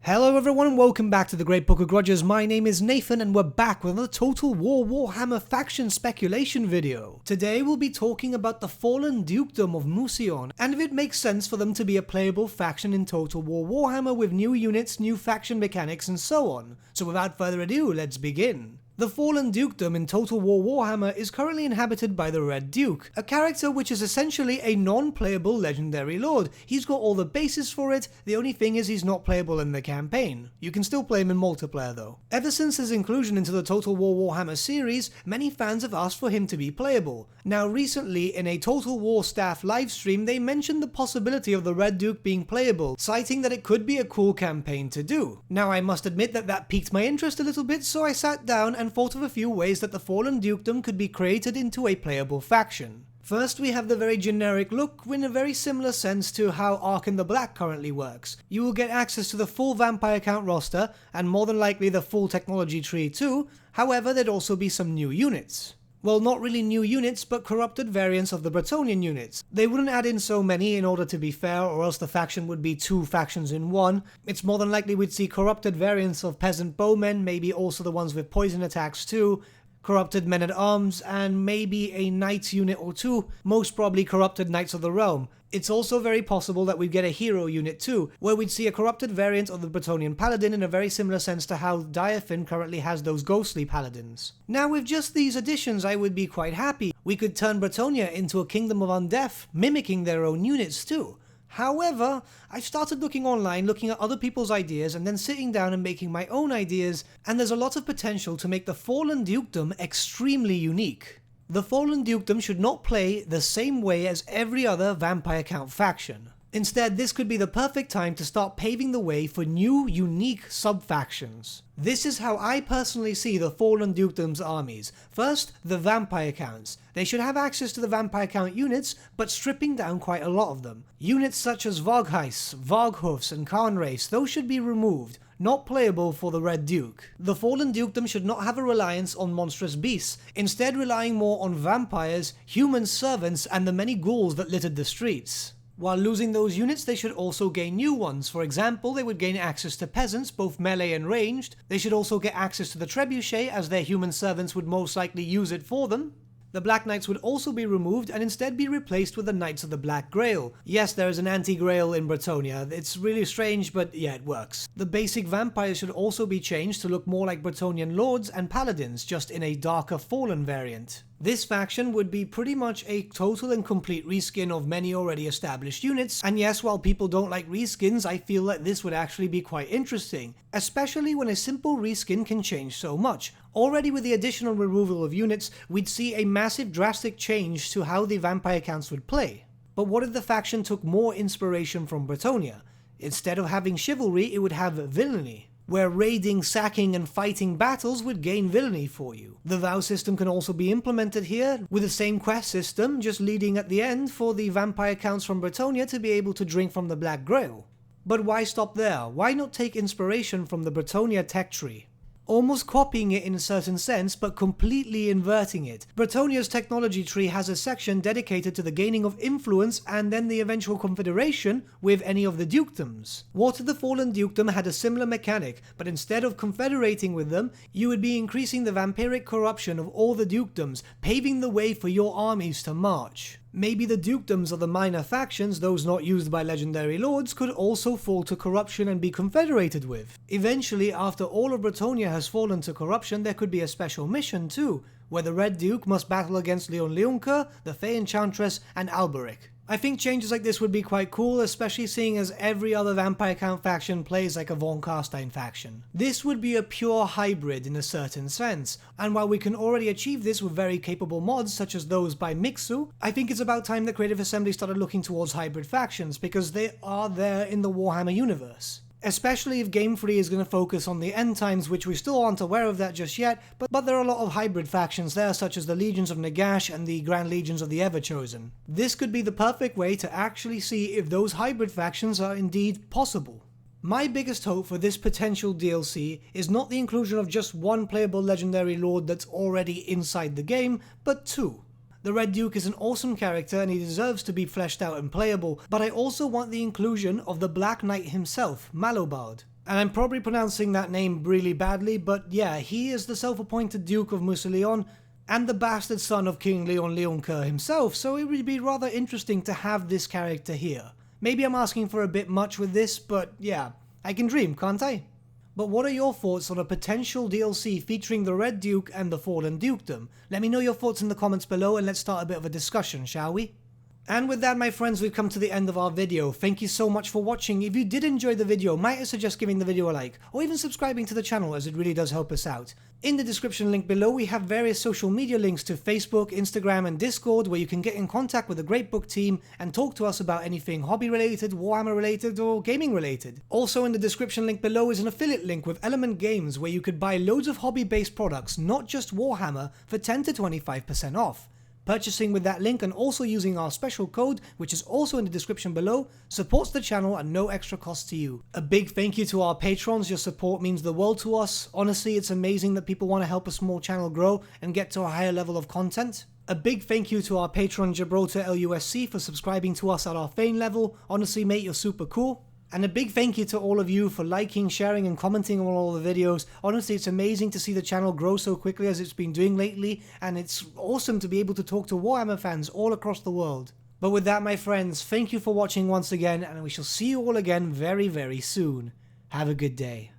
Hello everyone and welcome back to the Great Book of Grudges. My name is Nathan and we're back with another Total War Warhammer faction speculation video. Today we'll be talking about the fallen dukedom of Mousillon and if it makes sense for them to be a playable faction in Total War Warhammer with new units, new faction mechanics and so on. So without further ado, let's begin. The Fallen Dukedom in Total War Warhammer is currently inhabited by the Red Duke, a character which is essentially a non-playable legendary lord. He's got all the bases for it, the only thing is he's not playable in the campaign. You can still play him in multiplayer though. Ever since his inclusion into the Total War Warhammer series, many fans have asked for him to be playable. Now recently, in a Total War staff livestream, they mentioned the possibility of the Red Duke being playable, citing that it could be a cool campaign to do. Now I must admit that piqued my interest a little bit, so I sat down and thought of a few ways that the Fallen Dukedom could be created into a playable faction. First, we have the very generic look in a very similar sense to how Ark in the Black currently works. You will get access to the full vampire count roster, and more than likely the full technology tree too, however there'd also be some new units. Well, not really new units, but corrupted variants of the Bretonnian units. They wouldn't add in so many in order to be fair, or else the faction would be two factions in one. It's more than likely we'd see corrupted variants of peasant bowmen, maybe also the ones with poison attacks too, corrupted men-at-arms, and maybe a knight unit or two, most probably corrupted Knights of the Realm. It's also very possible that we'd get a hero unit too, where we'd see a corrupted variant of the Bretonnian Paladin in a very similar sense to how Diafin currently has those ghostly paladins. Now with just these additions I would be quite happy. We could turn Bretonnia into a kingdom of undeath, mimicking their own units too. However, I started looking online, looking at other people's ideas, and then sitting down and making my own ideas, and there's a lot of potential to make the Fallen Dukedom extremely unique. The Fallen Dukedom should not play the same way as every other Vampire Count faction. Instead, this could be the perfect time to start paving the way for new, unique sub-factions. This is how I personally see the Fallen Dukedom's armies. First, the Vampire Counts. They should have access to the Vampire Count units, but stripping down quite a lot of them. Units such as Vargheiss, Varghoofs, and Khanrace, those should be removed. Not playable for the Red Duke. The Fallen Dukedom should not have a reliance on monstrous beasts, instead relying more on vampires, human servants, and the many ghouls that littered the streets. While losing those units, they should also gain new ones. For example, they would gain access to peasants, both melee and ranged. They should also get access to the trebuchet, as their human servants would most likely use it for them. The Black Knights would also be removed and instead be replaced with the Knights of the Black Grail. Yes, there is an anti-Grail in Bretonnia. It's really strange, but yeah, it works. The basic vampires should also be changed to look more like Bretonnian lords and paladins, just in a darker fallen variant. This faction would be pretty much a total and complete reskin of many already established units, and yes, while people don't like reskins, I feel that this would actually be quite interesting, especially when a simple reskin can change so much. Already with the additional removal of units, we'd see a massive drastic change to how the vampire counts would play. But what if the faction took more inspiration from Bretonnia? Instead of having chivalry, it would have villainy, where raiding, sacking, and fighting battles would gain villainy for you. The vow system can also be implemented here, with the same quest system, just leading at the end for the vampire counts from Bretonnia to be able to drink from the Black Grail. But why stop there? Why not take inspiration from the Bretonnia tech tree? Almost copying it in a certain sense, but completely inverting it. Bretonnia's technology tree has a section dedicated to the gaining of influence and then the eventual confederation with any of the dukedoms. What if the Fallen Dukedom had a similar mechanic, but instead of confederating with them, you would be increasing the vampiric corruption of all the dukedoms, paving the way for your armies to march. Maybe the dukedoms of the minor factions, those not used by legendary lords, could also fall to corruption and be confederated with. Eventually, after all of Bretonnia has fallen to corruption, there could be a special mission too, where the Red Duke must battle against Leon Leonka, the Fey Enchantress, and Alberic. I think changes like this would be quite cool, especially seeing as every other Vampire Count faction plays like a Von Carstein faction. This would be a pure hybrid in a certain sense, and while we can already achieve this with very capable mods such as those by Mixu, I think it's about time that Creative Assembly started looking towards hybrid factions, because they are there in the Warhammer universe. Especially if Game Freak is going to focus on the end times, which we still aren't aware of that just yet, but there are a lot of hybrid factions there, such as the Legions of Nagash and the Grand Legions of the Everchosen. This could be the perfect way to actually see if those hybrid factions are indeed possible. My biggest hope for this potential DLC is not the inclusion of just one playable legendary lord that's already inside the game, but two. The Red Duke is an awesome character and he deserves to be fleshed out and playable, but I also want the inclusion of the Black Knight himself, Malobard. And I'm probably pronouncing that name really badly, but yeah, he is the self-appointed Duke of Mousillon and the bastard son of King Leon Leoncoeur himself, so it would be rather interesting to have this character here. Maybe I'm asking for a bit much with this, but yeah, I can dream, can't I? But what are your thoughts on a potential DLC featuring the Red Duke and the Fallen Dukedom? Let me know your thoughts in the comments below and let's start a bit of a discussion, shall we? And with that, my friends, we've come to the end of our video. Thank you so much for watching. If you did enjoy the video, might I suggest giving the video a like, or even subscribing to the channel, as it really does help us out. In the description link below, we have various social media links to Facebook, Instagram, and Discord, where you can get in contact with the Great Book team and talk to us about anything hobby-related, Warhammer-related, or gaming-related. Also in the description link below is an affiliate link with Element Games, where you could buy loads of hobby-based products, not just Warhammer, for 10 to 25% off. Purchasing with that link and also using our special code, which is also in the description below, supports the channel at no extra cost to you. A big thank you to our patrons. Your support means the world to us. Honestly, it's amazing that people want to help a small channel grow and get to a higher level of content. A big thank you to our patron Gibraltar LUSC for subscribing to us at our Fane level. Honestly, mate, you're super cool. And a big thank you to all of you for liking, sharing, and commenting on all the videos. Honestly, it's amazing to see the channel grow so quickly as it's been doing lately, and it's awesome to be able to talk to Warhammer fans all across the world. But with that, my friends, thank you for watching once again, and we shall see you all again very, very soon. Have a good day.